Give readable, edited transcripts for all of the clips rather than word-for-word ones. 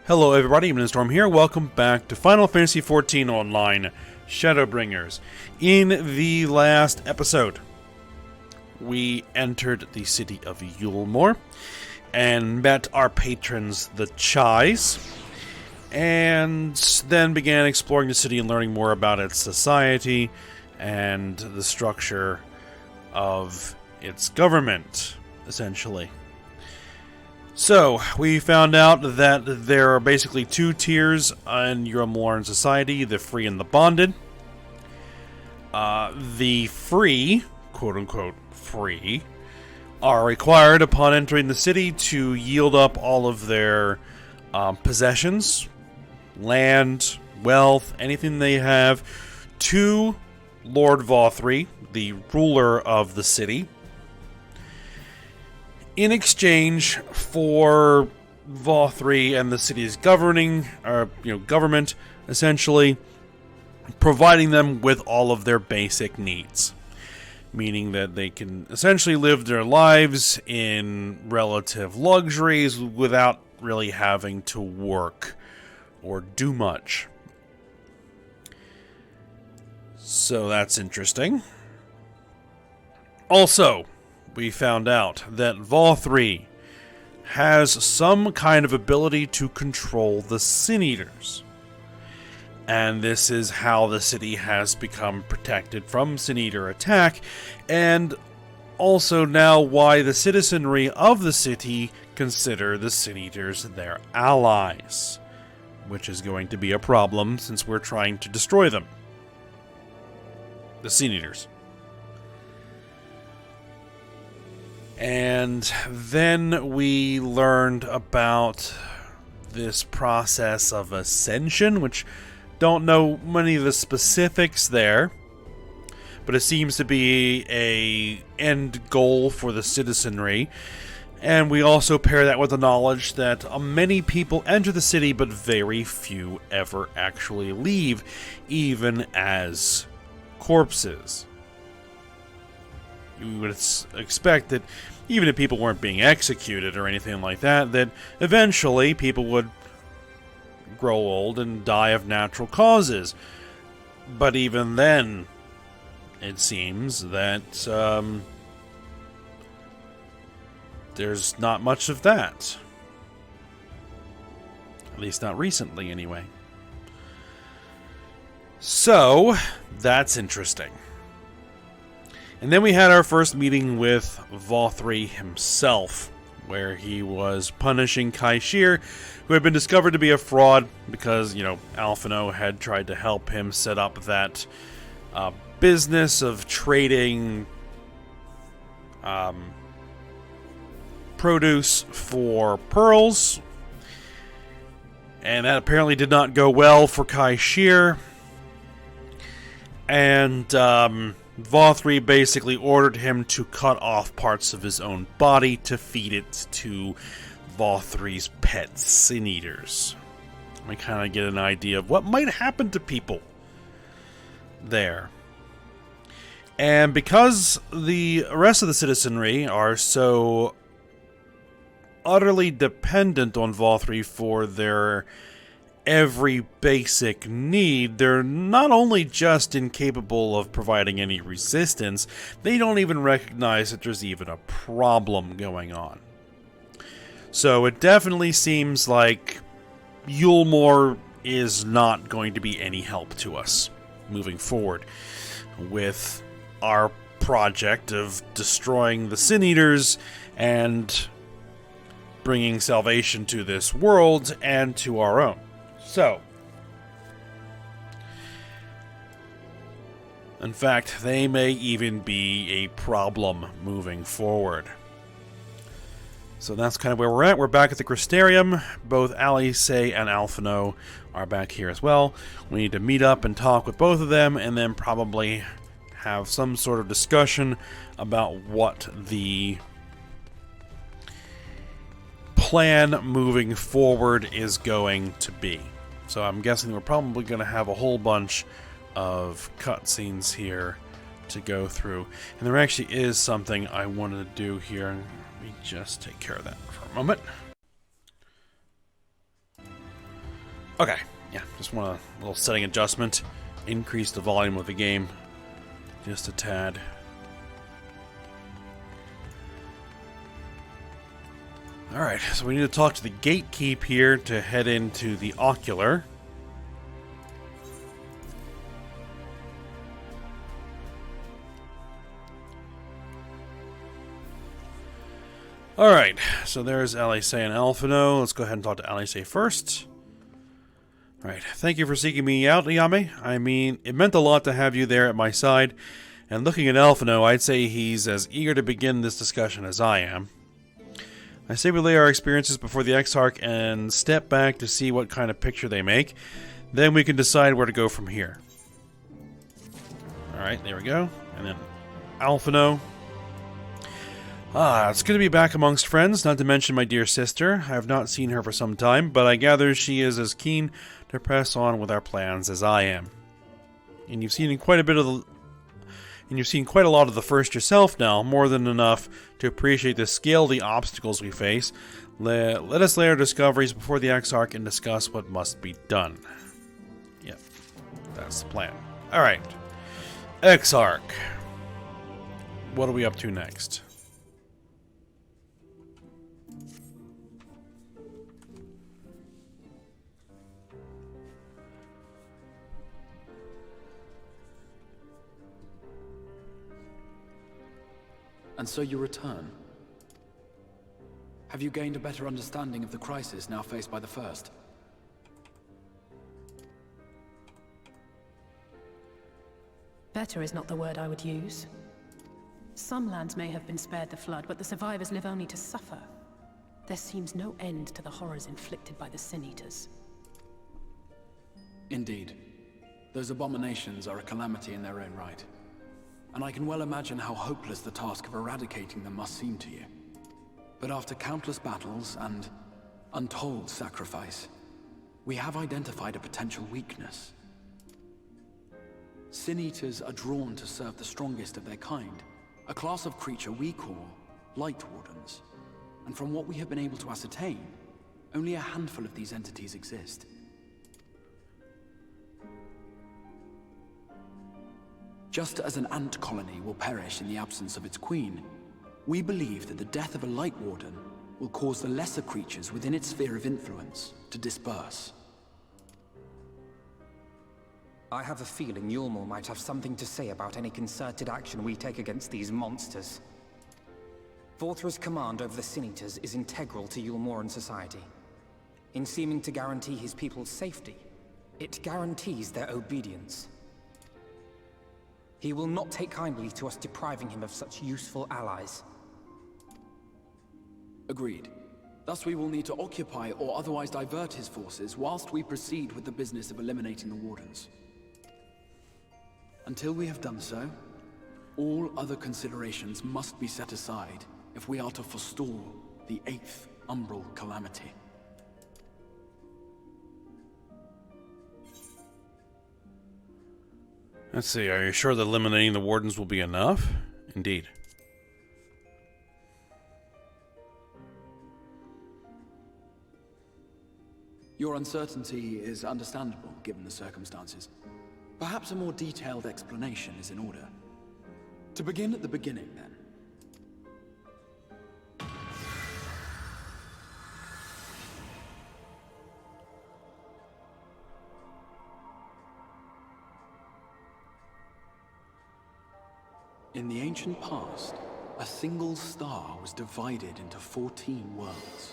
Hello everybody, Storm here. Welcome back to Final Fantasy XIV Online, Shadowbringers. In the last episode, we entered the city of Eorzea and met our patrons, the Chais, and then began exploring the city and learning more about its society and the structure of its government, essentially. So, we found out that there are basically two tiers in Eorzea society, the free and the bonded. The free, quote-unquote free, are required upon entering the city to yield up all of their possessions, land, wealth, anything they have, to Lord Vauthry, the ruler of the city, in exchange for Vauthry and the city's government, essentially providing them with all of their basic needs. Meaning that they can essentially live their lives in relative luxuries without really having to work or do much. So that's interesting. Also, we found out that Vauthry has some kind of ability to control the Sin Eaters. And this is how the city has become protected from Sin Eater attack, and also now why the citizenry of the city consider the Sin Eaters their allies, which is going to be a problem since we're trying to destroy them. The Sin Eaters. And then we learned about this process of ascension, which don't know many of the specifics there, but it seems to be a end goal for the citizenry. And we also pair that with the knowledge that many people enter the city, but very few ever actually leave, even as corpses. You would expect that even if people weren't being executed or anything like that, that eventually people would grow old and die of natural causes. But even then, it seems that there's not much of that. At least not recently, anyway. So, that's interesting. And then we had our first meeting with Vauthry himself, where he was punishing Kaishir, who had been discovered to be a fraud because, Alphino had tried to help him set up that business of trading produce for pearls. And that apparently did not go well for Kaishir. And Vauthry basically ordered him to cut off parts of his own body to feed it to Vauthry's pet Sin Eaters. We kind of get an idea of what might happen to people there. And because the rest of the citizenry are so utterly dependent on Vauthry for their every basic need, they're not only just incapable of providing any resistance, they don't even recognize that there's even a problem going on. So it definitely seems like Eorzea is not going to be any help to us moving forward with our project of destroying the Sin Eaters and bringing salvation to this world and to our own. So, in fact, they may even be a problem moving forward. So that's kind of where we're at. We're back at the Crystarium. Both Alice and Alphino are back here as well. We need to meet up and talk with both of them, and then probably have some sort of discussion about what the plan moving forward is going to be. So I'm guessing we're probably going to have a whole bunch of cutscenes here to go through. And there actually is something I wanted to do here. Let me just take care of that for a moment. Okay, yeah, just want a little setting adjustment. Increase the volume of the game just a tad. Alright, so we need to talk to the gatekeep here to head into the ocular. Alright, so there's Alice and Alphino. Let's go ahead and talk to Alice first. Alright, thank you for seeking me out, Yame. I mean, it meant a lot to have you there at my side. And looking at Alphino, I'd say he's as eager to begin this discussion as I am. I say we lay our experiences before the Exarch and step back to see what kind of picture they make. Then we can decide where to go from here. Alright, there we go. And then Alphino. It's good to be back amongst friends, not to mention my dear sister. I have not seen her for some time, but I gather she is as keen to press on with our plans as I am. And you've seen quite a lot of the first yourself now, more than enough to appreciate the scale of the obstacles we face. Let us lay our discoveries before the Exarch and discuss what must be done. Yep, that's the plan. Alright, Exarch. What are we up to next? And so you return. Have you gained a better understanding of the crisis now faced by the First? Better is not the word I would use. Some lands may have been spared the flood, but the survivors live only to suffer. There seems no end to the horrors inflicted by the Sin Eaters. Indeed. Those abominations are a calamity in their own right. And I can well imagine how hopeless the task of eradicating them must seem to you. But after countless battles and untold sacrifice, we have identified a potential weakness. Sin Eaters are drawn to serve the strongest of their kind, a class of creature we call Light Wardens. And from what we have been able to ascertain, only a handful of these entities exist. Just as an ant colony will perish in the absence of its queen, we believe that the death of a Light Warden will cause the lesser creatures within its sphere of influence to disperse. I have a feeling Yulmor might have something to say about any concerted action we take against these monsters. Vorthra's command over the Sin Eaters is integral to Yulmoran society. In seeming to guarantee his people's safety, it guarantees their obedience. He will not take kindly to us depriving him of such useful allies. Agreed. Thus we will need to occupy or otherwise divert his forces whilst we proceed with the business of eliminating the Wardens. Until we have done so, all other considerations must be set aside if we are to forestall the 8th Umbral Calamity. Let's see, are you sure that eliminating the Wardens will be enough? Indeed. Your uncertainty is understandable, given the circumstances. Perhaps a more detailed explanation is in order. To begin at the beginning, then. In the ancient past, a single star was divided into 14 worlds.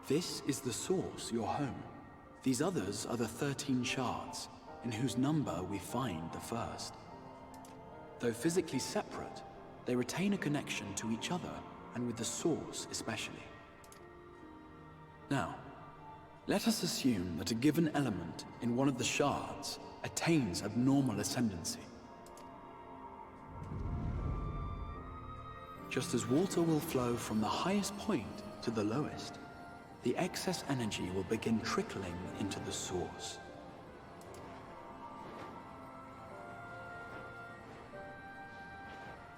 This is the source, your home. These others are the 13 shards, in whose number we find the first. Though physically separate, they retain a connection to each other, and with the source especially. Now, let us assume that a given element in one of the shards attains abnormal ascendancy. Just as water will flow from the highest point to the lowest, the excess energy will begin trickling into the source.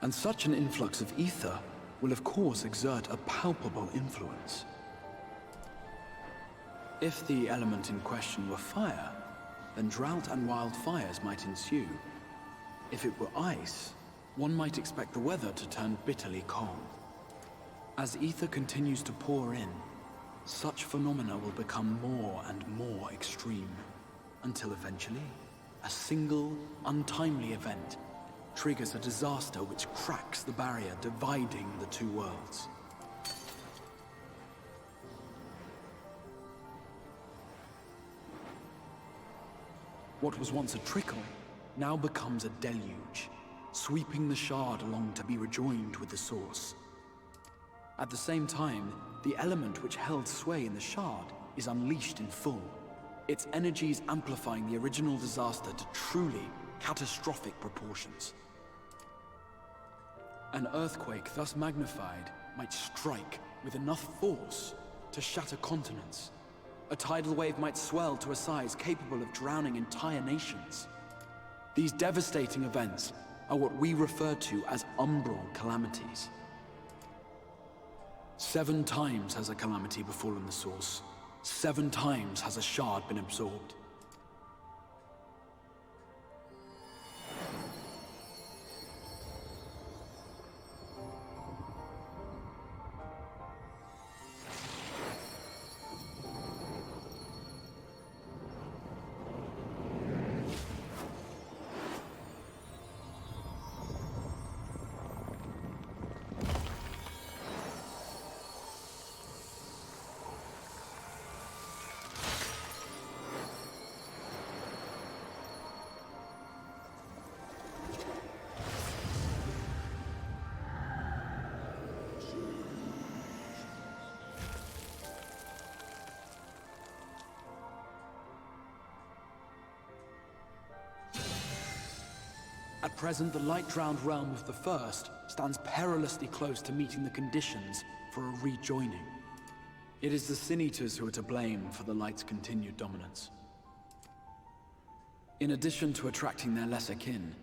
And such an influx of ether will of course exert a palpable influence. If the element in question were fire, then drought and wildfires might ensue. If it were ice, one might expect the weather to turn bitterly cold. As ether continues to pour in, such phenomena will become more and more extreme, until eventually, a single, untimely event triggers a disaster which cracks the barrier dividing the two worlds. What was once a trickle now becomes a deluge, sweeping the shard along to be rejoined with the source. At the same time, the element which held sway in the shard is unleashed in full, its energies amplifying the original disaster to truly catastrophic proportions. An earthquake thus magnified might strike with enough force to shatter continents. A tidal wave might swell to a size capable of drowning entire nations. These devastating events are what we refer to as umbral calamities. 7 times has a calamity befallen the source. 7 times has a shard been absorbed. At present, the light-drowned realm of the First stands perilously close to meeting the conditions for a rejoining. It is the Sin Eaters who are to blame for the Light's continued dominance. In addition to attracting their lesser kin,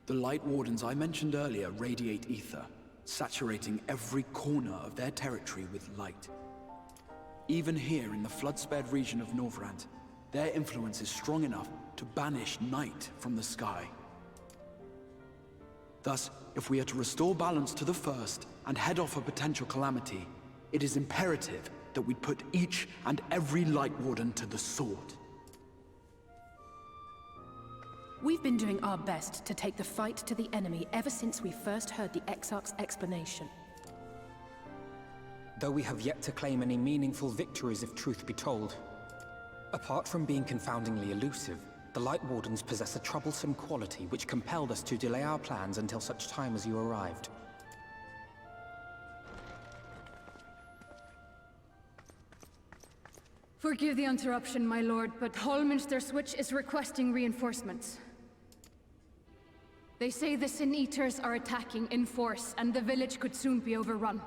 the Light Wardens I mentioned earlier radiate ether, saturating every corner of their territory with light. Even here in the flood-spared region of Norvrant, their influence is strong enough to banish night from the sky. Thus, if we are to restore balance to the First and head off a potential calamity, it is imperative that we put each and every Light Warden to the sword. We've been doing our best to take the fight to the enemy ever since we first heard the Exarch's explanation. Though we have yet to claim any meaningful victories if truth be told. Apart from being confoundingly elusive, the Light Wardens possess a troublesome quality which compelled us to delay our plans until such time as you arrived. Forgive the interruption, my lord, but Hallminster Switch is requesting reinforcements. They say the Sin Eaters are attacking in force, and the village could soon be overrun.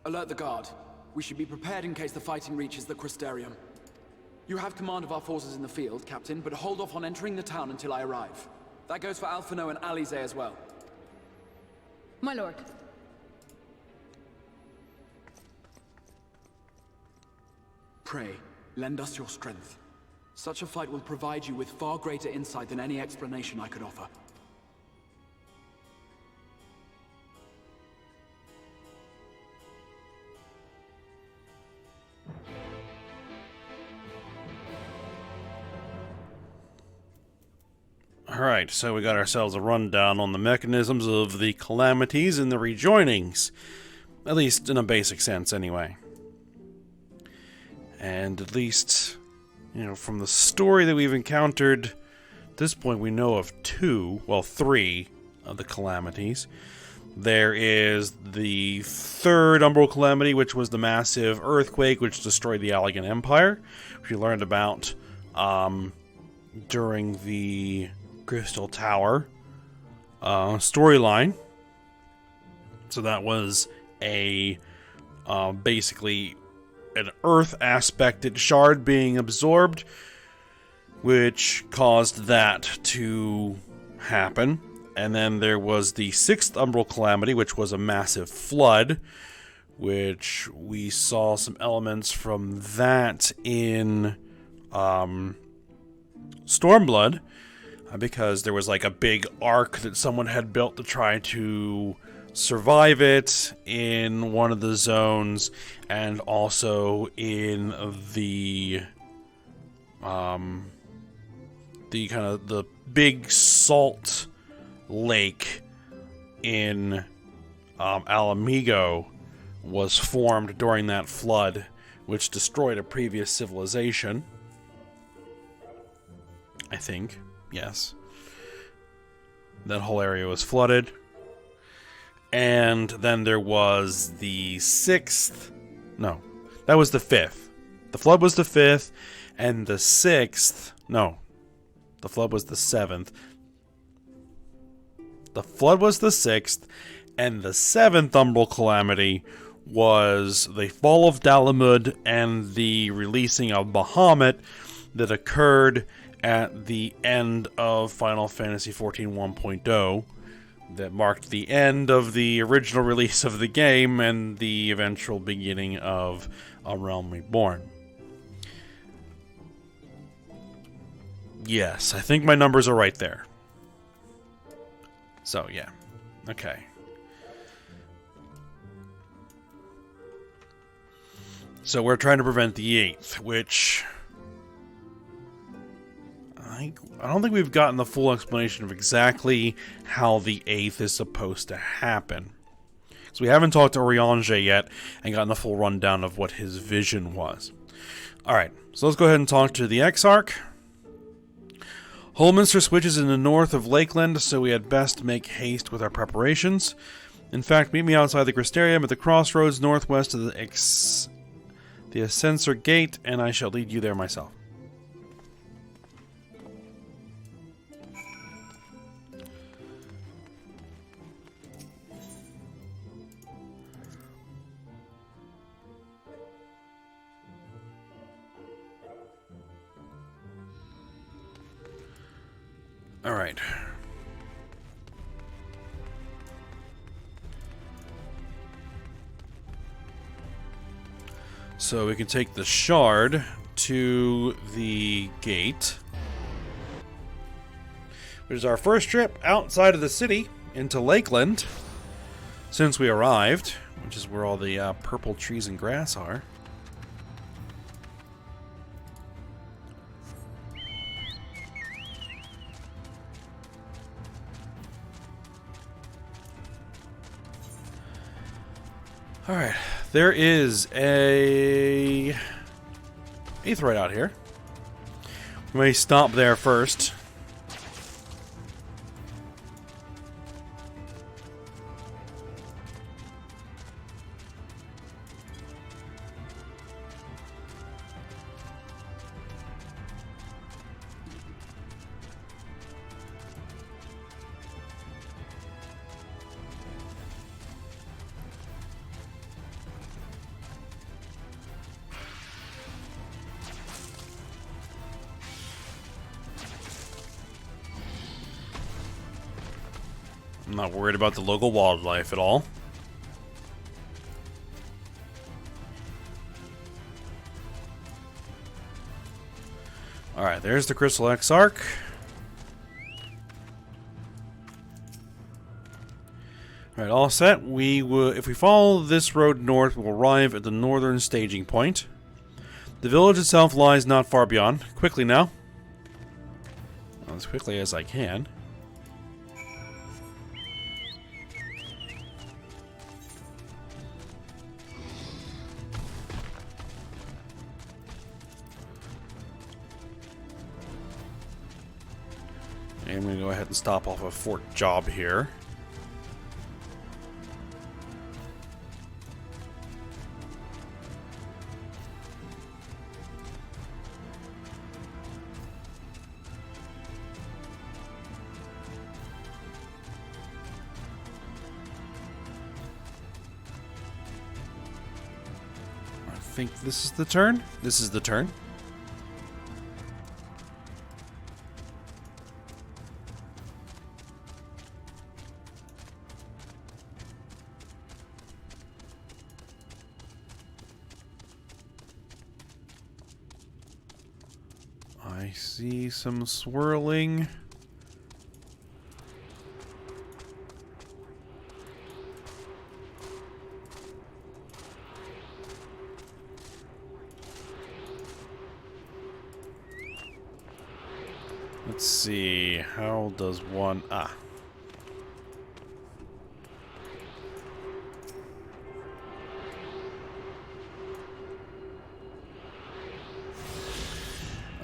Alert the guard. We should be prepared in case the fighting reaches the Crystarium. You have command of our forces in the field, Captain, but hold off on entering the town until I arrive. That goes for Alphino and Alize as well. My lord. Pray, lend us your strength. Such a fight will provide you with far greater insight than any explanation I could offer. Alright, so we got ourselves a rundown on the mechanisms of the calamities and the rejoinings. At least in a basic sense, anyway. And at least, from the story that we've encountered, at this point we know of 3 of the calamities. There is the 3rd Umbral Calamity, which was the massive earthquake which destroyed the Allegan Empire, which we learned about during the Crystal Tower storyline. So that was a basically an earth aspected shard being absorbed, which caused that to happen. And then there was the 6th Umbral Calamity, which was a massive flood, which we saw some elements from that in Stormblood, because there was like a big ark that someone had built to try to survive it in one of the zones, and also in the kind of the big salt lake in Alamigo was formed during that flood, which destroyed a previous civilization. I think, yes. That whole area was flooded. And then there was the 6th... No, that was the 5th. The flood was the 5th, and the 6th... No, the flood was the 7th. The flood was the 6th, and the 7th Umbral Calamity was the fall of Dalamud and the releasing of Bahamut that occurred at the end of Final Fantasy XIV 1.0, that marked the end of the original release of the game and the eventual beginning of A Realm Reborn. Yes, I think my numbers are right there. So, yeah. Okay. So we're trying to prevent the 8th, which... I don't think we've gotten the full explanation of exactly how the 8th is supposed to happen. So we haven't talked to Eorzea yet and gotten the full rundown of what his vision was. Alright, so let's go ahead and talk to the Exarch. Holminster Switch is in the north of Lakeland, so we had best make haste with our preparations. In fact, meet me outside the Crystarium at the crossroads northwest of the Ascensor Gate, and I shall lead you there myself. Alright. So we can take the shard to the gate, which is our first trip outside of the city into Lakeland since we arrived, which is where all the purple trees and grass are. Alright, there is a Aetheroid out here. We may stop there first. I'm not worried about the local wildlife at all. Alright, there's the Crystal Exarch. Alright, all set. We will, if we follow this road north, we'll arrive at the northern staging point. The village itself lies not far beyond. Quickly now. Well, as quickly as I can. And I'm going to go ahead and stop off a fort job here. I think this is the turn. This is the turn. I see some swirling. Let's see, how does one...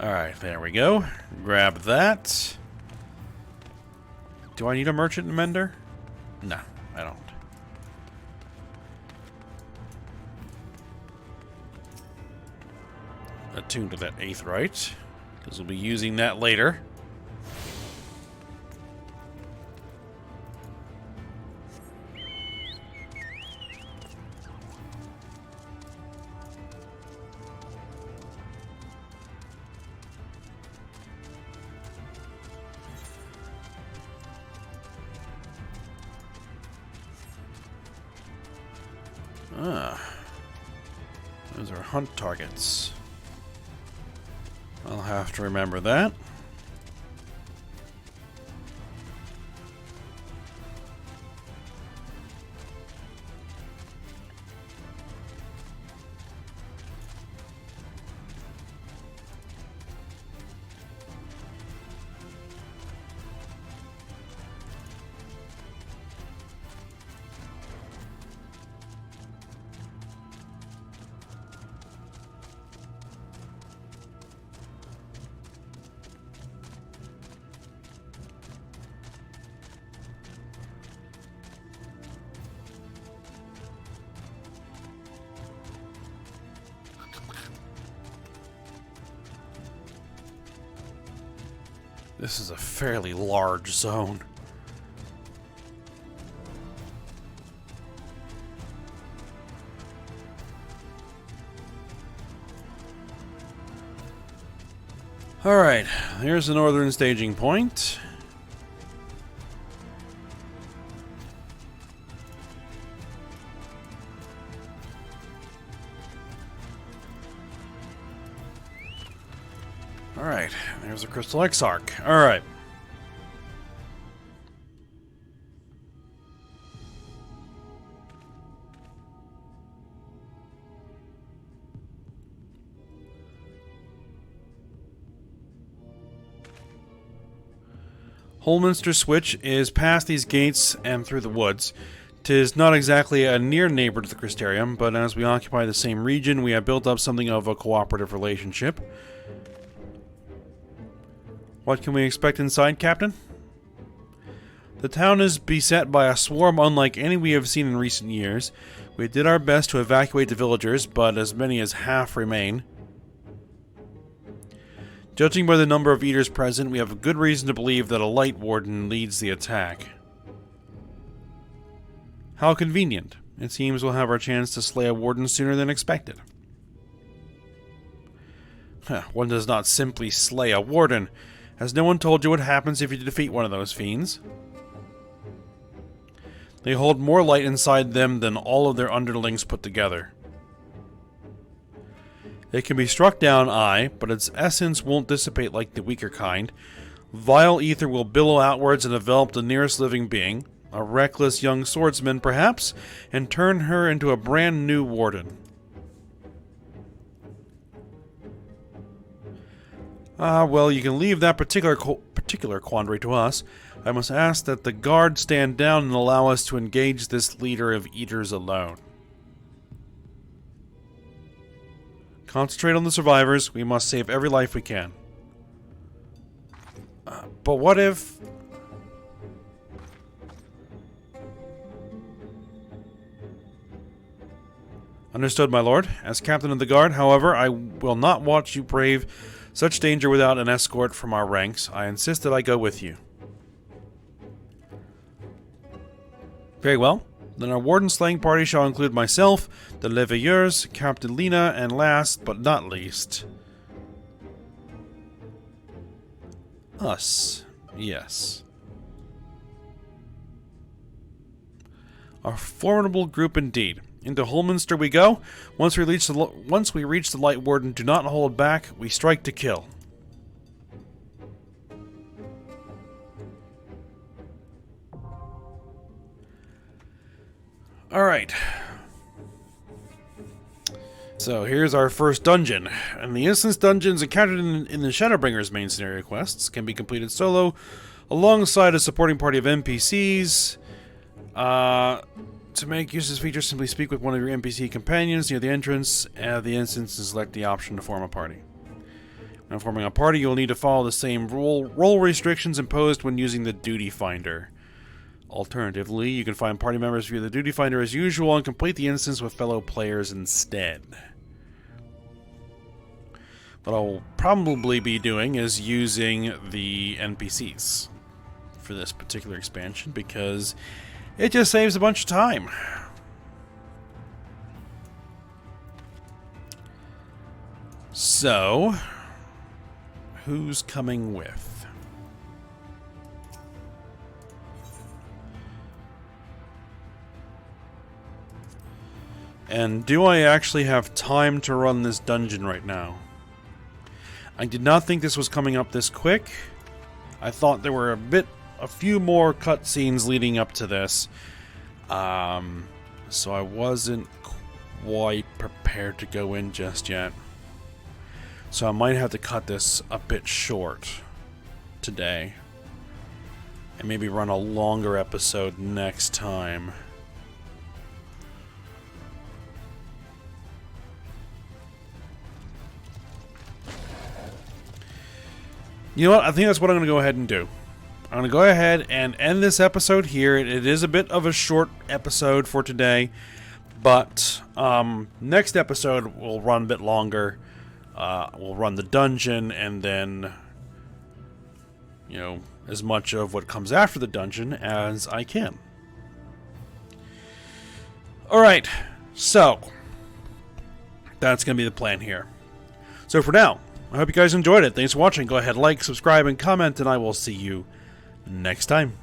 Alright, there we go. Grab that. Do I need a merchant mender? No, I don't. Attune to that 8th right, because we'll be using that later. Those are hunt targets. I'll have to remember that. This is a fairly large zone. Alright, here's the northern staging point. Alright, there's a Crystal Exarch. Alright. Holminster Switch is past these gates and through the woods. 'Tis not exactly a near neighbor to the Crystarium, but as we occupy the same region, we have built up something of a cooperative relationship. What can we expect inside, Captain? The town is beset by a swarm unlike any we have seen in recent years. We did our best to evacuate the villagers, but as many as half remain. Judging by the number of eaters present, we have a good reason to believe that a light warden leads the attack. How convenient. It seems we'll have our chance to slay a warden sooner than expected. One does not simply slay a warden. Has no one told you what happens if you defeat one of those fiends? They hold more light inside them than all of their underlings put together. It can be struck down, aye, but its essence won't dissipate like the weaker kind. Vile ether will billow outwards and envelop the nearest living being, a reckless young swordsman perhaps, and turn her into a brand new warden. Well, you can leave that particular quandary to us. I must ask that the guard stand down and allow us to engage this leader of eaters alone. Concentrate on the survivors. We must save every life we can. But what if... Understood, my lord. As captain of the guard, however, I will not watch you brave such danger without an escort from our ranks. I insist that I go with you. Very well. Then our warden slaying party shall include myself, the Leveilleurs, Captain Lena, and last but not least... us. Yes. A formidable group indeed. Into Holminster we go. Once we reach the Light Warden, do not hold back. We strike to kill. Alright. So here's our first dungeon. And the instance dungeons encountered in the Shadowbringers main scenario quests can be completed solo alongside a supporting party of NPCs. To make use of this feature, simply speak with one of your NPC companions near the entrance of the instance and select the option to form a party. When forming a party, you'll need to follow the same role restrictions imposed when using the Duty Finder. Alternatively, you can find party members via the Duty Finder as usual and complete the instance with fellow players instead. What I'll probably be doing is using the NPCs for this particular expansion because it just saves a bunch of time. So, who's coming with? And do I actually have time to run this dungeon right now? I did not think this was coming up this quick. I thought there were a few more cutscenes leading up to this. So I wasn't quite prepared to go in just yet. So I might have to cut this a bit short today. And maybe run a longer episode next time. You know what? I think that's what I'm going to go ahead and do. I'm going to go ahead and end this episode here. It is a bit of a short episode for today. But next episode will run a bit longer. We'll run the dungeon and then, you know, as much of what comes after the dungeon as I can. Alright, so that's going to be the plan here. So for now, I hope you guys enjoyed it. Thanks for watching. Go ahead, like, subscribe, and comment, and I will see you next time.